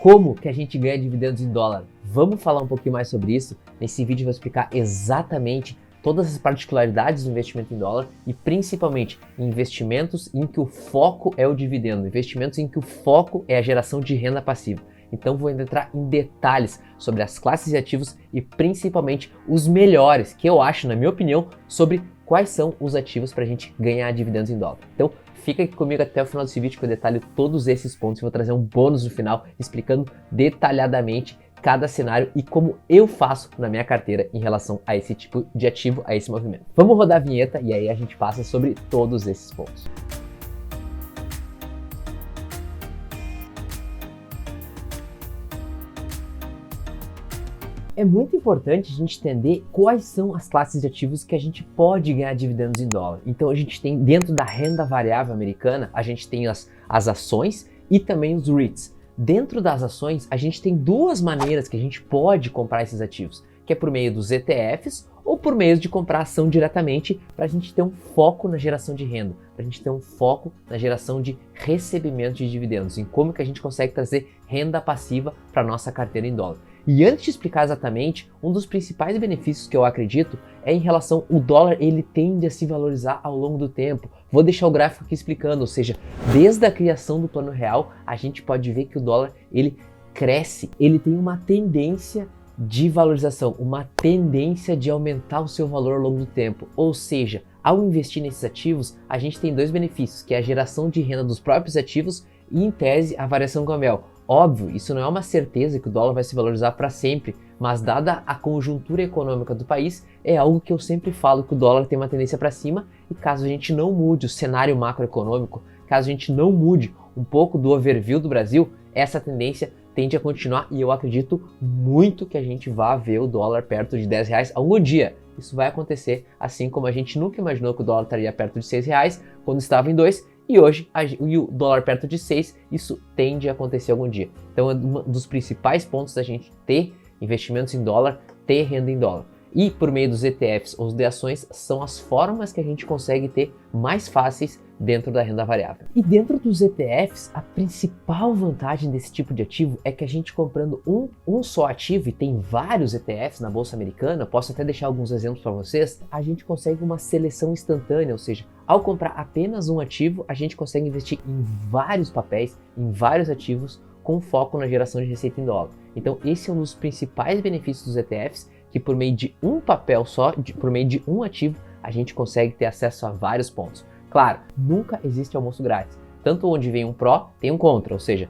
Como que a gente ganha dividendos em dólar? Vamos falar um pouquinho mais sobre isso. Nesse vídeo eu vou explicar exatamente todas as particularidades do investimento em dólar e principalmente investimentos em que o foco é o dividendo, investimentos em que o foco é a geração de renda passiva. Então vou entrar em detalhes sobre as classes de ativos e principalmente os melhores, que eu acho, na minha opinião, sobre quais são os ativos para a gente ganhar dividendos em dólar. Então fica aqui comigo até o final desse vídeo que eu detalho todos esses pontos e vou trazer um bônus no final explicando detalhadamente cada cenário e como eu faço na minha carteira em relação a esse tipo de ativo, a esse movimento. Vamos rodar a vinheta e aí a gente passa sobre todos esses pontos. É muito importante a gente entender quais são as classes de ativos que a gente pode ganhar dividendos em dólar. Então a gente tem dentro da renda variável americana, a gente tem as ações e também os REITs. Dentro das ações, a gente tem duas maneiras que a gente pode comprar esses ativos, que é por meio dos ETFs ou por meio de comprar ação diretamente para a gente ter um foco na geração de renda, para a gente ter um foco na geração de recebimento de dividendos, em como que a gente consegue trazer renda passiva para a nossa carteira em dólar. E antes de explicar exatamente, um dos principais benefícios que eu acredito é em relação ao dólar, ele tende a se valorizar ao longo do tempo. Vou deixar o gráfico aqui explicando, ou seja, desde a criação do Plano Real, a gente pode ver que o dólar, ele cresce, ele tem uma tendência de valorização, uma tendência de aumentar o seu valor ao longo do tempo. Ou seja, ao investir nesses ativos, a gente tem dois benefícios, que é a geração de renda dos próprios ativos e, em tese, a variação cambial. Óbvio, isso não é uma certeza que o dólar vai se valorizar para sempre, mas dada a conjuntura econômica do país, é algo que eu sempre falo que o dólar tem uma tendência para cima e caso a gente não mude o cenário macroeconômico, caso a gente não mude um pouco do overview do Brasil, essa tendência tende a continuar e eu acredito muito que a gente vá ver o dólar perto de R$10 algum dia. Isso vai acontecer, assim como a gente nunca imaginou que o dólar estaria perto de R$6 quando estava em 2 e hoje o dólar perto de 6, isso tende a acontecer algum dia. Então é um dos principais pontos da gente ter investimentos em dólar, ter renda em dólar. E por meio dos ETFs ou de ações são as formas que a gente consegue ter mais fáceis dentro da renda variável. E dentro dos ETFs, a principal vantagem desse tipo de ativo é que a gente comprando um só ativo, e tem vários ETFs na Bolsa Americana, posso até deixar alguns exemplos para vocês, a gente consegue uma seleção instantânea, ou seja, ao comprar apenas um ativo, a gente consegue investir em vários papéis, em vários ativos, com foco na geração de receita em dólar. Então esse é um dos principais benefícios dos ETFs, que por meio de um papel só, por meio de um ativo, a gente consegue ter acesso a vários pontos. Claro, nunca existe almoço grátis. Tanto onde vem um pró, tem um contra. Ou seja,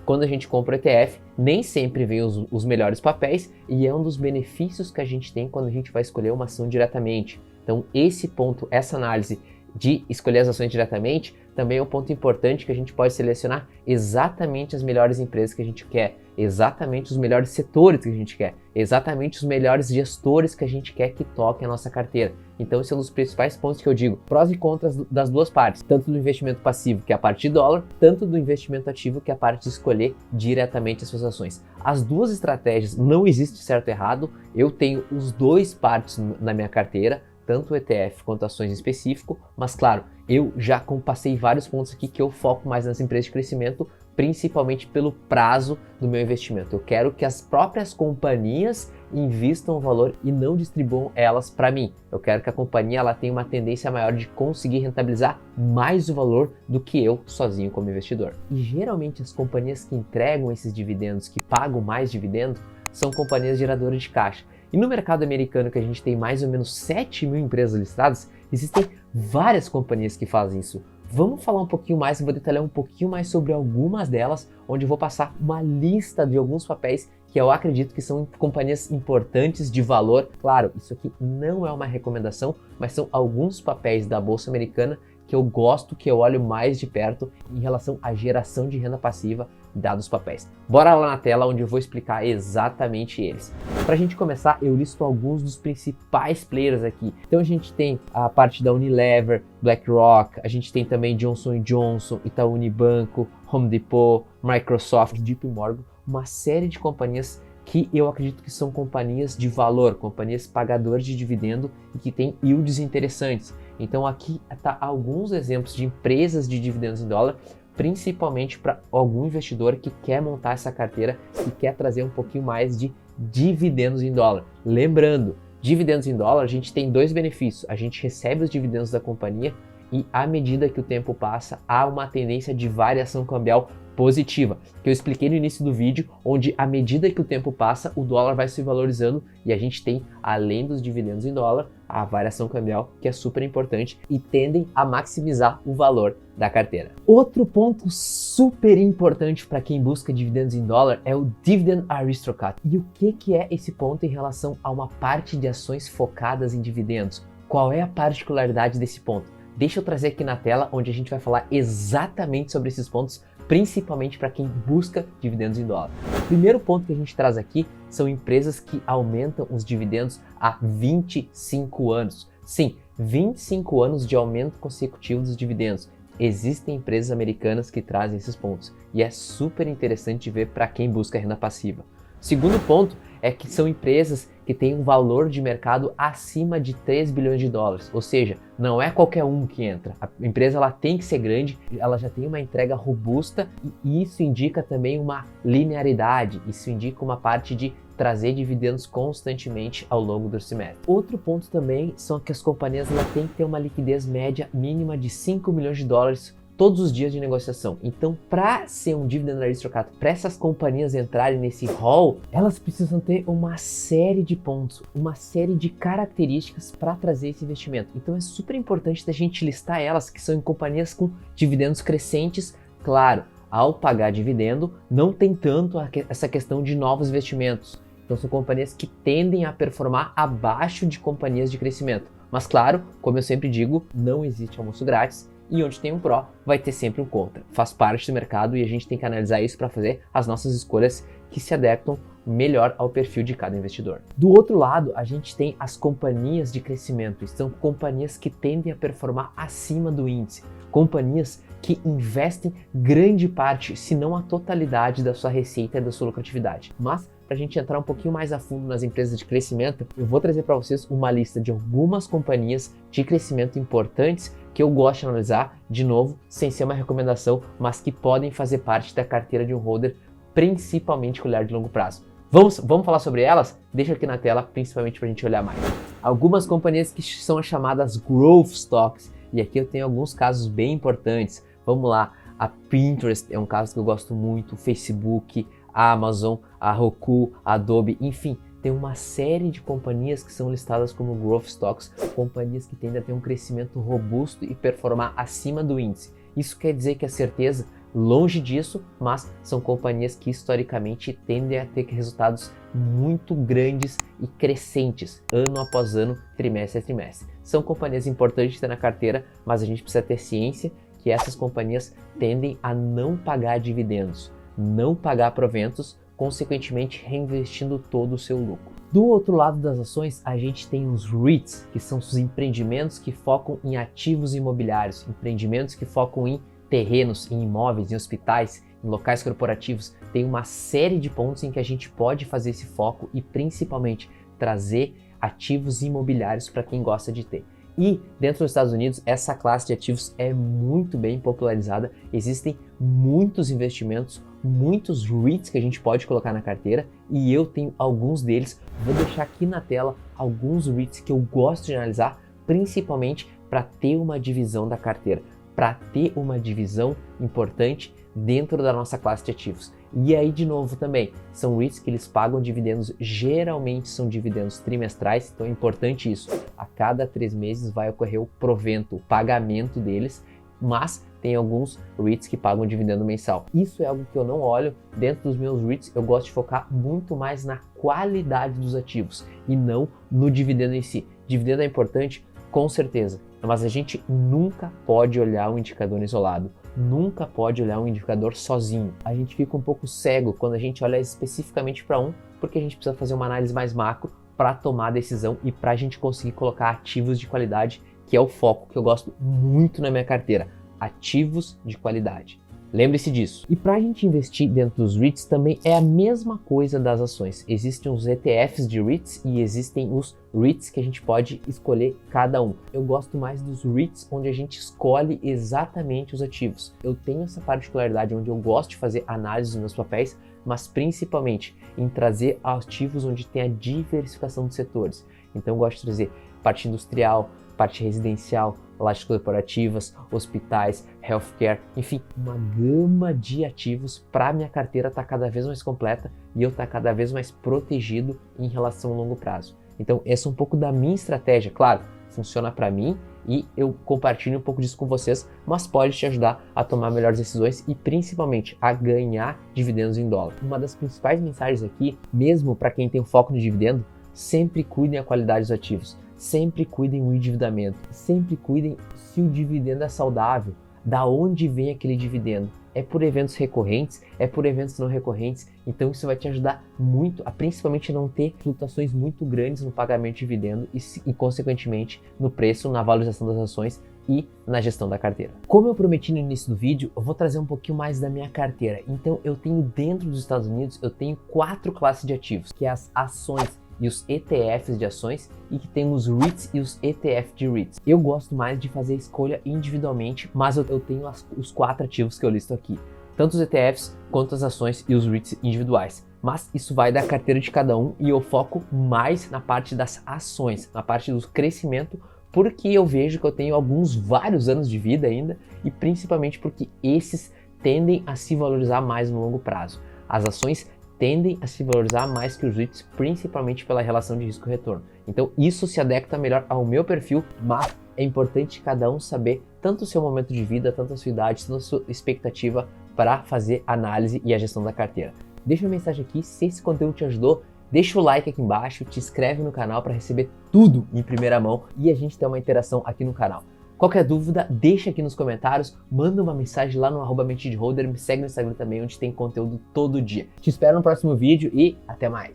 quando a gente compra o ETF, nem sempre vem os melhores papéis e é um dos benefícios que a gente tem quando a gente vai escolher uma ação diretamente. Então esse ponto, essa análise de escolher as ações diretamente, também é um ponto importante que a gente pode selecionar exatamente as melhores empresas que a gente quer, exatamente os melhores setores que a gente quer, exatamente os melhores gestores que a gente quer que toquem a nossa carteira. Então esse é um dos principais pontos que eu digo, prós e contras das duas partes, tanto do investimento passivo, que é a parte de dólar, tanto do investimento ativo, que é a parte de escolher diretamente as suas ações. As duas estratégias, não existe certo e errado, eu tenho os dois partes na minha carteira, tanto o ETF quanto ações em específico, mas claro, eu já passei vários pontos aqui que eu foco mais nas empresas de crescimento, principalmente pelo prazo do meu investimento. Eu quero que as próprias companhias invistam o valor e não distribuam elas para mim. Eu quero que a companhia ela tenha uma tendência maior de conseguir rentabilizar mais o valor do que eu sozinho como investidor. E geralmente as companhias que entregam esses dividendos, que pagam mais dividendos, são companhias geradoras de caixa. E no mercado americano, que a gente tem mais ou menos 7 mil empresas listadas, existem várias companhias que fazem isso. Vamos falar um pouquinho mais, eu vou detalhar um pouquinho mais sobre algumas delas, onde eu vou passar uma lista de alguns papéis que eu acredito que são companhias importantes de valor. Claro, isso aqui não é uma recomendação, mas são alguns papéis da Bolsa Americana que eu gosto, que eu olho mais de perto em relação à geração de renda passiva dados papéis. Bora lá na tela onde eu vou explicar exatamente eles. Para a gente começar, eu listo alguns dos principais players aqui. Então a gente tem a parte da Unilever, BlackRock, a gente tem também Johnson & Johnson, Itaú Unibanco, Home Depot, Microsoft, JP Morgan, uma série de companhias que eu acredito que são companhias de valor, companhias pagadoras de dividendo e que têm yields interessantes. Então aqui tá alguns exemplos de empresas de dividendos em dólar, principalmente para algum investidor que quer montar essa carteira e quer trazer um pouquinho mais de dividendos em dólar. Lembrando, dividendos em dólar, a gente tem dois benefícios. A gente recebe os dividendos da companhia e, à medida que o tempo passa, há uma tendência de variação cambial positiva, que eu expliquei no início do vídeo, onde à medida que o tempo passa, o dólar vai se valorizando e a gente tem, além dos dividendos em dólar, a variação cambial, que é super importante e tendem a maximizar o valor da carteira. Outro ponto super importante para quem busca dividendos em dólar é o Dividend Aristocrat. E o que é esse ponto em relação a uma parte de ações focadas em dividendos? Qual é a particularidade desse ponto? Deixa eu trazer aqui na tela, onde a gente vai falar exatamente sobre esses pontos, principalmente para quem busca dividendos em dólar. O primeiro ponto que a gente traz aqui são empresas que aumentam os dividendos há 25 anos. Sim, 25 anos de aumento consecutivo dos dividendos. Existem empresas americanas que trazem esses pontos e é super interessante ver para quem busca renda passiva. O segundo ponto é que são empresas que têm um valor de mercado acima de 3 bilhões de dólares, ou seja, não é qualquer um que entra. A empresa ela tem que ser grande, ela já tem uma entrega robusta e isso indica também uma linearidade, isso indica uma parte de trazer dividendos constantemente ao longo do semestre. Outro ponto também são que as companhias ela têm que ter uma liquidez média mínima de 5 milhões de dólares todos os dias de negociação. Então, para ser um Dividend Aristocrat, para essas companhias entrarem nesse hall, elas precisam ter uma série de pontos, uma série de características para trazer esse investimento. Então, é super importante da gente listar elas, que são em companhias com dividendos crescentes. Claro, ao pagar dividendo, não tem tanto essa questão de novos investimentos. Então, são companhias que tendem a performar abaixo de companhias de crescimento. Mas, claro, como eu sempre digo, não existe almoço grátis. E onde tem um pró, vai ter sempre um contra. Faz parte do mercado e a gente tem que analisar isso para fazer as nossas escolhas que se adaptam melhor ao perfil de cada investidor. Do outro lado, a gente tem as companhias de crescimento. São companhias que tendem a performar acima do índice. Companhias que investem grande parte, se não a totalidade da sua receita e da sua lucratividade. Mas, para a gente entrar um pouquinho mais a fundo nas empresas de crescimento, eu vou trazer para vocês uma lista de algumas companhias de crescimento importantes que eu gosto de analisar, de novo, sem ser uma recomendação, mas que podem fazer parte da carteira de um holder, principalmente com olhar de longo prazo. Vamos falar sobre elas? Deixa aqui na tela, principalmente para a gente olhar mais. Algumas companhias que são as chamadas Growth Stocks, e aqui eu tenho alguns casos bem importantes. Vamos lá, a Pinterest é um caso que eu gosto muito, o Facebook, a Amazon, a Roku, a Adobe, enfim, tem uma série de companhias que são listadas como Growth Stocks, companhias que tendem a ter um crescimento robusto e performar acima do índice. Isso quer dizer que a certeza, longe disso, mas são companhias que historicamente tendem a ter resultados muito grandes e crescentes, ano após ano, trimestre a trimestre. São companhias importantes de ter na carteira, mas a gente precisa ter ciência que essas companhias tendem a não pagar dividendos, não pagar proventos, consequentemente reinvestindo todo o seu lucro. Do outro lado das ações, a gente tem os REITs, que são os empreendimentos que focam em ativos imobiliários, empreendimentos que focam em terrenos, em imóveis, em hospitais, em locais corporativos. Tem uma série de pontos em que a gente pode fazer esse foco e principalmente trazer ativos imobiliários para quem gosta de ter. E dentro dos Estados Unidos, essa classe de ativos é muito bem popularizada. Existem muitos investimentos, muitos REITs que a gente pode colocar na carteira e eu tenho alguns deles. Vou deixar aqui na tela alguns REITs que eu gosto de analisar, principalmente para ter uma divisão da carteira, para ter uma divisão importante dentro da nossa classe de ativos. E aí, de novo, também, são REITs que eles pagam dividendos, geralmente são dividendos trimestrais, então é importante isso. A cada 3 meses vai ocorrer o provento, o pagamento deles, mas tem alguns REITs que pagam dividendo mensal. Isso é algo que eu não olho dentro dos meus REITs, eu gosto de focar muito mais na qualidade dos ativos e não no dividendo em si. Dividendo é importante, com certeza, mas a gente nunca pode olhar um indicador isolado. Nunca pode olhar um indicador sozinho. A gente fica um pouco cego quando a gente olha especificamente para um, porque a gente precisa fazer uma análise mais macro para tomar a decisão e para a gente conseguir colocar ativos de qualidade, que é o foco que eu gosto muito na minha carteira. Ativos de qualidade. Lembre-se disso. E para a gente investir dentro dos REITs também é a mesma coisa das ações. Existem os ETFs de REITs e existem os REITs que a gente pode escolher cada um. Eu gosto mais dos REITs onde a gente escolhe exatamente os ativos. Eu tenho essa particularidade onde eu gosto de fazer análise dos meus papéis, mas principalmente em trazer ativos onde tem a diversificação de setores. Então eu gosto de trazer parte industrial, parte residencial, lajes corporativas, hospitais, healthcare, enfim, uma gama de ativos para minha carteira estar cada vez mais completa e eu estar cada vez mais protegido em relação ao longo prazo. Então essa é um pouco da minha estratégia, claro, funciona para mim e eu compartilho um pouco disso com vocês, mas pode te ajudar a tomar melhores decisões e principalmente a ganhar dividendos em dólar. Uma das principais mensagens aqui, mesmo para quem tem o foco no dividendo, sempre cuidem da qualidade dos ativos. Sempre cuidem do endividamento, sempre cuidem se o dividendo é saudável, da onde vem aquele dividendo. É por eventos recorrentes, é por eventos não recorrentes, então isso vai te ajudar muito a principalmente não ter flutuações muito grandes no pagamento de dividendo e consequentemente no preço, na valorização das ações e na gestão da carteira. Como eu prometi no início do vídeo, eu vou trazer um pouquinho mais da minha carteira. Então eu tenho dentro dos Estados Unidos, eu tenho 4 classes de ativos, que é as ações e os ETFs de ações e que tem os REITs e os ETF de REITs. Eu gosto mais de fazer a escolha individualmente, mas eu tenho os 4 ativos que eu listo aqui, tanto os ETFs quanto as ações e os REITs individuais. Mas isso vai da carteira de cada um e eu foco mais na parte das ações, na parte do crescimento, porque eu vejo que eu tenho vários anos de vida ainda e principalmente porque esses tendem a se valorizar mais no longo prazo. As ações tendem a se valorizar mais que os REITs, principalmente pela relação de risco-retorno. Então isso se adequa melhor ao meu perfil, mas é importante cada um saber tanto o seu momento de vida, tanto a sua idade, tanto a sua expectativa para fazer análise e a gestão da carteira. Deixa uma mensagem aqui, se esse conteúdo te ajudou, deixa o like aqui embaixo, te inscreve no canal para receber tudo em primeira mão e a gente tem uma interação aqui no canal. Qualquer dúvida, deixa aqui nos comentários, manda uma mensagem lá no @MenteDeHolder, me segue no Instagram também, onde tem conteúdo todo dia. Te espero no próximo vídeo e até mais!